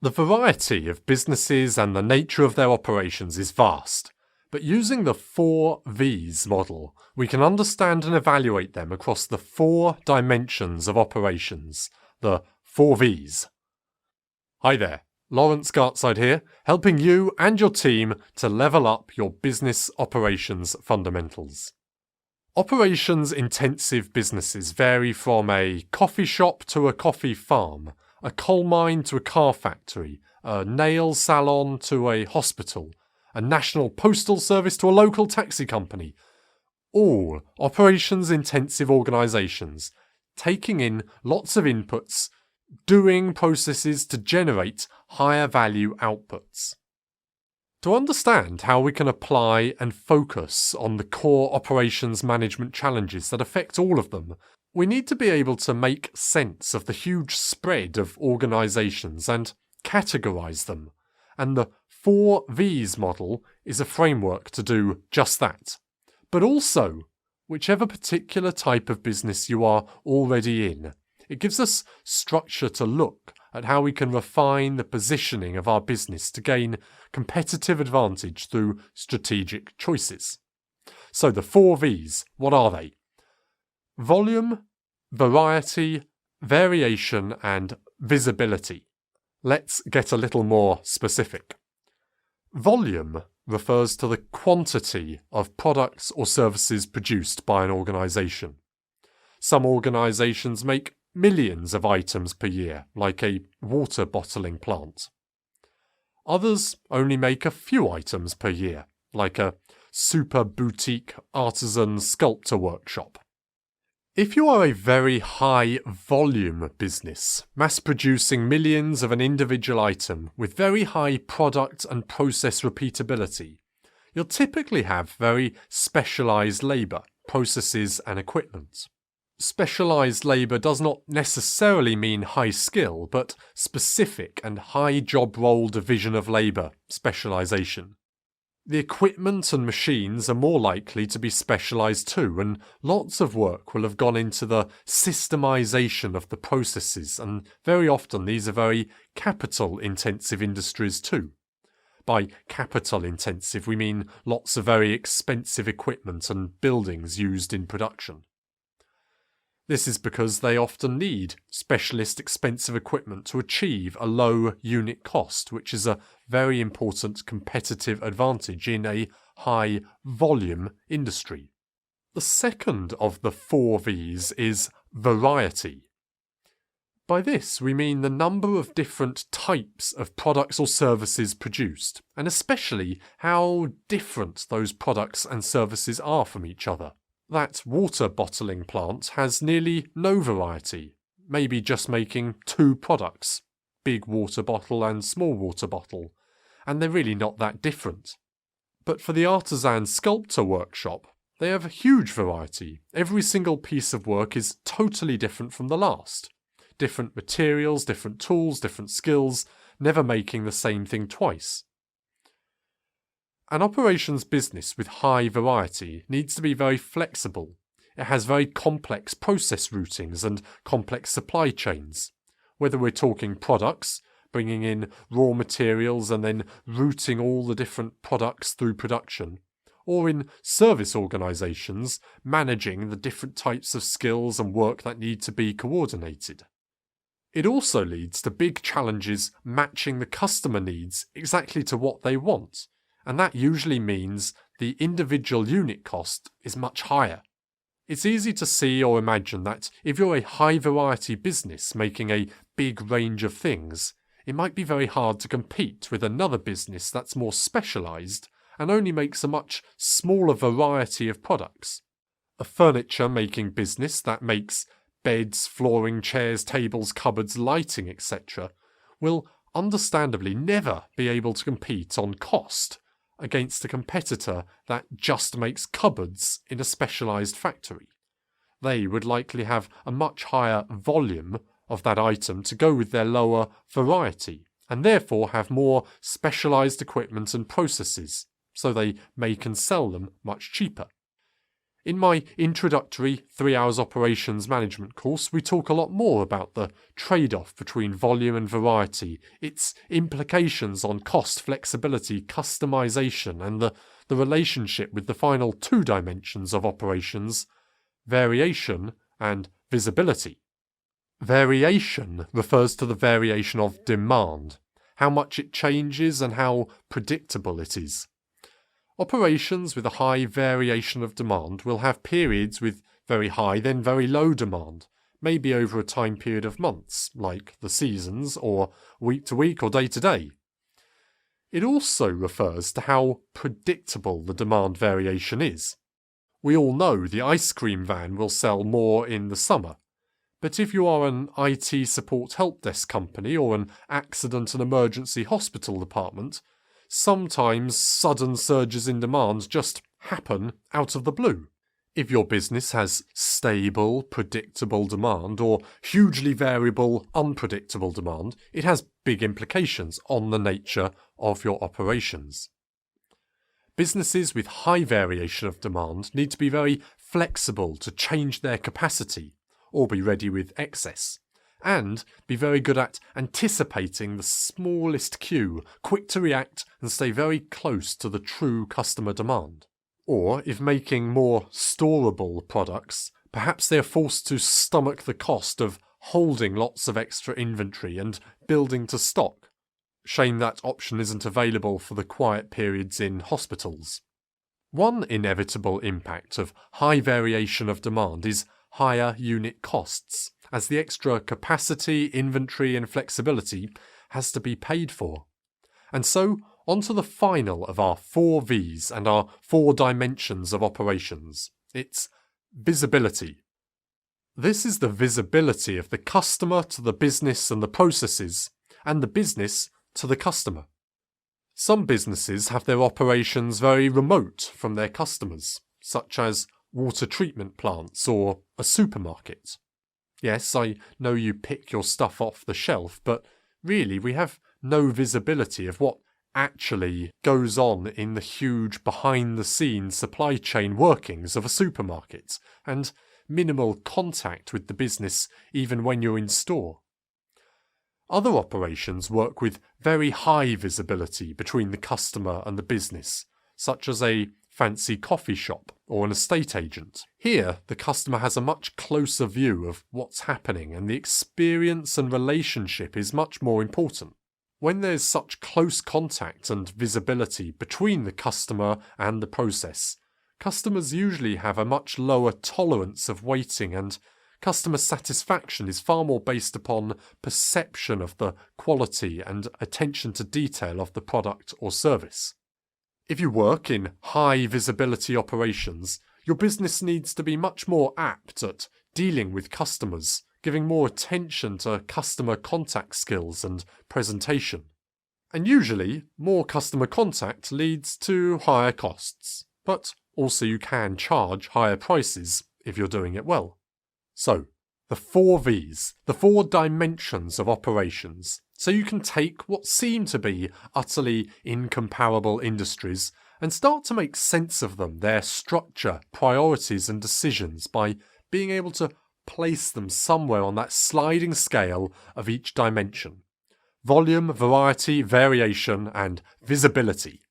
The variety of businesses and the nature of their operations is vast, but using the 4 V's model, we can understand and evaluate them across the 4 dimensions of operations, the 4 V's. Hi there, Laurence Gartside here, helping you and your team to level up your business operations fundamentals. Operations-intensive businesses vary from a coffee shop to a coffee farm, a coal mine to a car factory, a nail salon to a hospital, a national postal service to a local taxi company. All operations-intensive organisations, taking in lots of inputs, doing processes to generate higher value outputs. To understand how we can apply and focus on the core operations management challenges that affect all of them, we need to be able to make sense of the huge spread of organisations and categorize them, and the 4 V's model is a framework to do just that. But also, whichever particular type of business you are already in, it gives us structure to look at how we can refine the positioning of our business to gain competitive advantage through strategic choices. So the 4 V's, what are they? Volume, variety, variation, and visibility. Let's get a little more specific. Volume refers to the quantity of products or services produced by an organisation. Some organisations make millions of items per year, like a water bottling plant. Others only make a few items per year, like a super boutique artisan sculptor workshop. If you are a very high volume business, mass-producing millions of an individual item with very high product and process repeatability, you'll typically have very specialised labour, processes and equipment. Specialised labour does not necessarily mean high skill, but specific and high job role division of labour, specialisation. The equipment and machines are more likely to be specialised too, and lots of work will have gone into the systemisation of the processes, and very often these are very capital-intensive industries too. By capital-intensive, we mean lots of very expensive equipment and buildings used in production. This is because they often need specialist expensive equipment to achieve a low unit cost, which is a very important competitive advantage in a high volume industry. The second of the 4 V's is variety. By this we mean the number of different types of products or services produced, and especially how different those products and services are from each other. That water bottling plant has nearly no variety, maybe just making 2 products, big water bottle and small water bottle, and they're really not that different. But for the artisan sculptor workshop, they have a huge variety. Every single piece of work is totally different from the last. Different materials, different tools, different skills, never making the same thing twice. An operations business with high variety needs to be very flexible. It has very complex process routings and complex supply chains. Whether we're talking products, bringing in raw materials and then routing all the different products through production, or in service organisations, managing the different types of skills and work that need to be coordinated. It also leads to big challenges matching the customer needs exactly to what they want. And that usually means the individual unit cost is much higher. It's easy to see or imagine that if you're a high variety business making a big range of things, it might be very hard to compete with another business that's more specialised and only makes a much smaller variety of products. A furniture making business that makes beds, flooring, chairs, tables, cupboards, lighting, etc. will understandably never be able to compete on cost against a competitor that just makes cupboards in a specialised factory. They would likely have a much higher volume of that item to go with their lower variety, and therefore have more specialised equipment and processes, so they make and sell them much cheaper. In my introductory 3 hours operations management course, we talk a lot more about the trade-off between volume and variety, its implications on cost, flexibility, customization, and the relationship with the final 2 dimensions of operations, variation and visibility. Variation refers to the variation of demand, how much it changes and how predictable it is. Operations with a high variation of demand will have periods with very high then very low demand, maybe over a time period of months, like the seasons, or week to week or day to day. It also refers to how predictable the demand variation is. We all know the ice cream van will sell more in the summer, but if you are an IT support help desk company or an accident and emergency hospital department, sometimes sudden surges in demand just happen out of the blue. If your business has stable, predictable demand or hugely variable, unpredictable demand, it has big implications on the nature of your operations. Businesses with high variation of demand need to be very flexible to change their capacity or be ready with excess, and be very good at anticipating the smallest cue, quick to react and stay very close to the true customer demand. Or, if making more storable products, perhaps they are forced to stomach the cost of holding lots of extra inventory and building to stock. Shame that option isn't available for the quiet periods in hospitals. One inevitable impact of high variation of demand is higher unit costs, as the extra capacity, inventory and flexibility has to be paid for. And so, on to the final of our 4 V's and our 4 dimensions of operations. It's visibility. This is the visibility of the customer to the business and the processes, and the business to the customer. Some businesses have their operations very remote from their customers, such as water treatment plants or a supermarket. Yes, I know you pick your stuff off the shelf, but really we have no visibility of what actually goes on in the huge behind-the-scenes supply chain workings of a supermarket, and minimal contact with the business even when you're in store. Other operations work with very high visibility between the customer and the business, such as a fancy coffee shop or an estate agent. Here, the customer has a much closer view of what's happening, and the experience and relationship is much more important. When there's such close contact and visibility between the customer and the process, customers usually have a much lower tolerance of waiting, and customer satisfaction is far more based upon perception of the quality and attention to detail of the product or service. If you work in high visibility operations, your business needs to be much more apt at dealing with customers, giving more attention to customer contact skills and presentation. And usually, more customer contact leads to higher costs, but also you can charge higher prices if you're doing it well. So, the 4 V's, the 4 dimensions of operations, so you can take what seem to be utterly incomparable industries and start to make sense of them, their structure, priorities and decisions, by being able to place them somewhere on that sliding scale of each dimension. Volume, variety, variation and visibility.